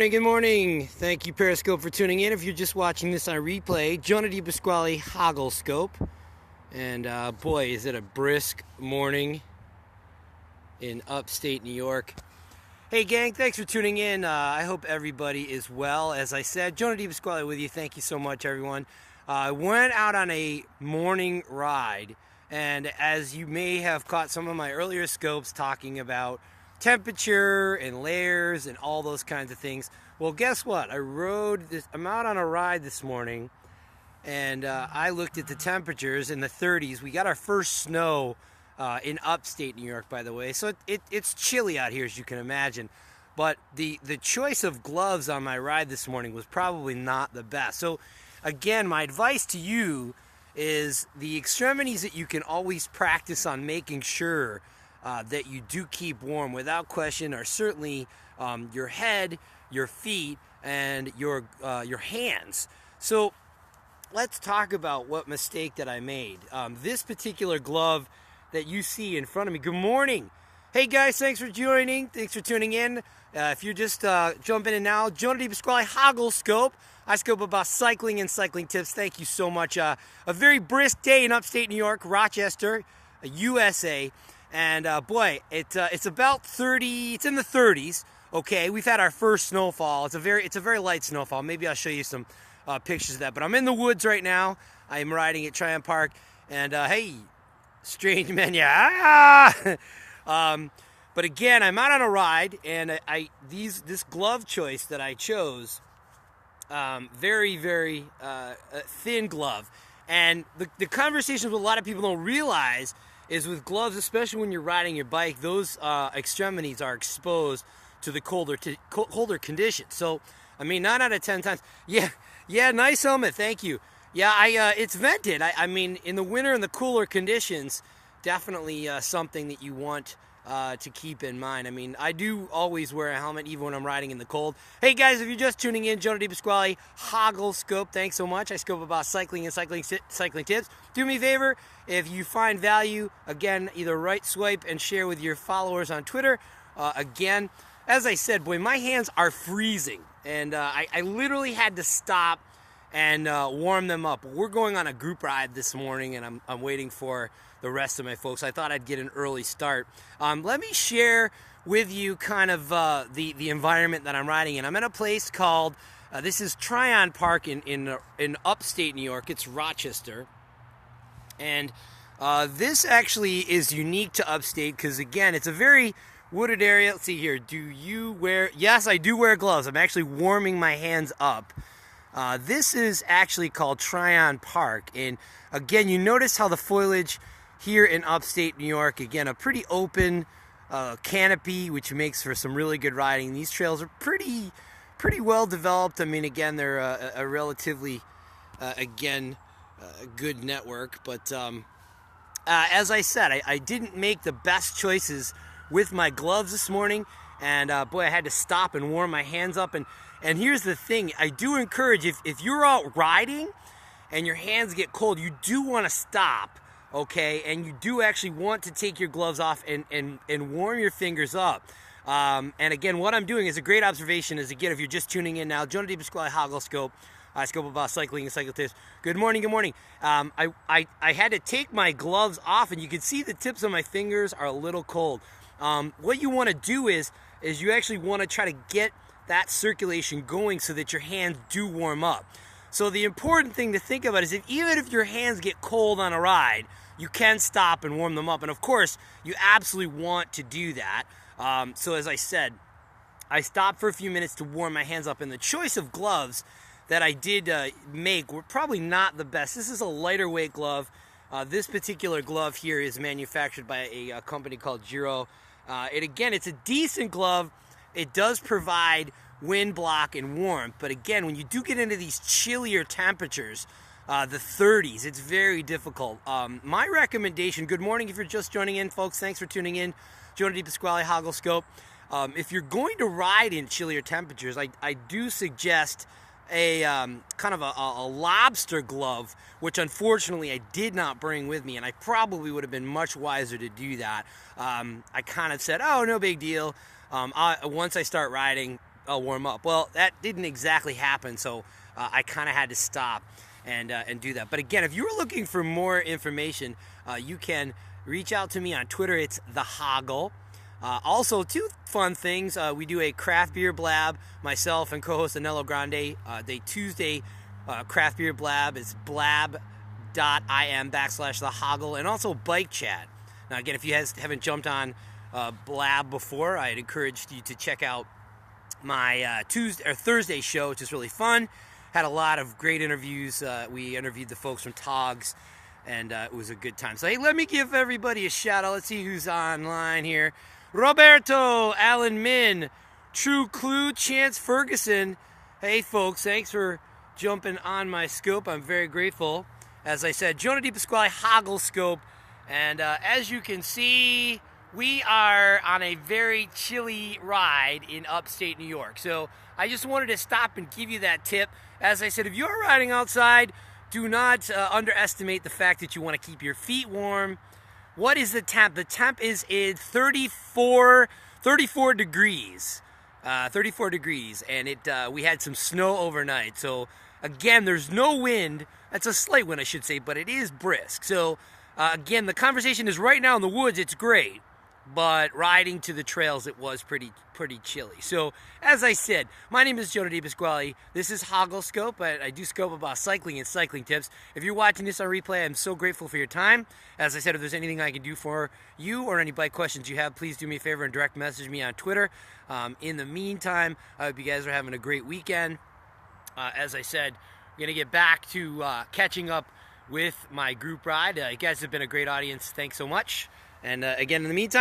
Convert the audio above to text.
Hey, good morning. Thank you, Periscope, for tuning in. If you're just watching this on replay, Jonah DiPasquale Hoggle Scope. And boy, is it a brisk morning in upstate New York. Hey, gang, thanks for tuning in. I hope everybody is well. As I said, Jonah DiPasquale with you. Thank you so much, everyone. I went out on a morning ride, and as you may have caught some of my earlier scopes talking about temperature and layers and all those kinds of things. Well, guess what? I'm out on a ride this morning, and I looked at the temperatures in the 30s. We got our first snow in upstate New York, by the way. So it's chilly out here, as you can imagine. But the choice of gloves on my ride this morning was probably not the best. So again, my advice to you is the extremities that you can always practice on making sure that you do keep warm without question are certainly your head, your feet, and your hands. So let's talk about what mistake that I made. This particular glove that you see in front of me. Good morning. Hey guys, thanks for joining. Thanks for tuning in. If you're just jumping in now, Jonah DiPasquale Hoggle Scope. I scope about cycling and cycling tips. Thank you so much. A very brisk day in upstate New York, Rochester, USA. And boy, it's about 30. It's in the 30s. Okay, we've had our first snowfall. It's a very light snowfall. Maybe I'll show you some pictures of that. But I'm in the woods right now. I am riding at Tryon Park, and hey, strange man, yeah. But again, I'm out on a ride, and this glove choice that I chose, very thin glove, and the conversations with a lot of people don't realize is with gloves, especially when you're riding your bike, those extremities are exposed to the colder conditions. So, I mean, 9 out of 10 times, yeah, nice helmet, thank you. Yeah, it's vented. I mean, in the winter and the cooler conditions, definitely something that you want to keep in mind. I mean, I do always wear a helmet even when I'm riding in the cold. Hey guys, if you're just tuning in, Jonah DiPasquale Hoggle Scope, thanks so much. I scope about cycling and cycling tips. Do me a favor, if you find value, again, either right swipe and share with your followers on Twitter. Again, as I said, boy, my hands are freezing, and I literally had to stop and warm them up. We're going on a group ride this morning, and I'm waiting for the rest of my folks. I thought I'd get an early start. Let me share with you kind of the environment that I'm riding in. I'm in a place called, this is Tryon Park in upstate New York. It's Rochester. And this actually is unique to upstate because, again, it's a very wooded area. Let's see here. Do you wear... Yes, I do wear gloves. I'm actually warming my hands up. This is actually called Tryon Park. And, again, you notice how the foliage here in upstate New York, again, a pretty open canopy, which makes for some really good riding. These trails are pretty well developed. I mean, again, they're a relatively, good network. But as I said, I didn't make the best choices with my gloves this morning. And, boy, I had to stop and warm my hands up. And here's the thing. I do encourage, if you're out riding and your hands get cold, you do want to stop. Okay, and you do actually want to take your gloves off and warm your fingers up. And again, what I'm doing is a great observation is, again, if you're just tuning in now, Jonah DiPasquale Hoggle Scope. I scope about cycling and cycle tips. Good morning, good morning. I had to take my gloves off, and you can see the tips of my fingers are a little cold. What you want to do is you actually want to try to get that circulation going so that your hands do warm up. So the important thing to think about is even if your hands get cold on a ride, you can stop and warm them up. And of course, you absolutely want to do that. So as I said, I stopped for a few minutes to warm my hands up. And the choice of gloves that I did make were probably not the best. This is a lighter weight glove. This particular glove here is manufactured by a company called Giro. It's a decent glove. It does provide wind block and warmth, but again, when you do get into these chillier temperatures, the 30s, it's very difficult. My recommendation, good morning if you're just joining in, folks, thanks for tuning in, Jonah DiPasquale Hoggle Scope. If you're going to ride in chillier temperatures, I do suggest a kind of a lobster glove, which unfortunately I did not bring with me, and I probably would have been much wiser to do that. I kind of said, oh, no big deal. Once I start riding, I'll warm up. Well, that didn't exactly happen, so I kind of had to stop and do that. But again, if you were looking for more information, you can reach out to me on Twitter. It's the Hoggle. Also, two fun things. We do a craft beer blab. Myself and co-host Anello Grande. The Tuesday craft beer blab is blab.im/the Hoggle, and also bike chat. Now, again, if you haven't jumped on Blab before, I'd encourage you to check out my Tuesday or Thursday show, which is really fun. Had a lot of great interviews. We interviewed the folks from Togs, and it was a good time. So, hey, let me give everybody a shout out. Let's see who's online here. Roberto, Alan Min, True Clue, Chance Ferguson. Hey, folks, thanks for jumping on my scope. I'm very grateful. As I said, Jonah DiPasquale, Hoggle Scope. And as you can see, we are on a very chilly ride in upstate New York. So I just wanted to stop and give you that tip. As I said, if you're riding outside, do not underestimate the fact that you want to keep your feet warm. What is the temp? The temp is 34 degrees. 34 degrees, and we had some snow overnight. So again, there's no wind. That's a slight wind, I should say, but it is brisk. So again, the conversation is right now in the woods, it's great, but riding to the trails, it was pretty chilly. So, as I said, my name is Jonah DiPasquale. This is Hoggle Scope. I do scope about cycling and cycling tips. If you're watching this on replay, I'm so grateful for your time. As I said, if there's anything I can do for you or any bike questions you have, please do me a favor and direct message me on Twitter. In the meantime, I hope you guys are having a great weekend. As I said, we're going to get back to catching up with my group ride. You guys have been a great audience. Thanks so much. And again, in the meantime,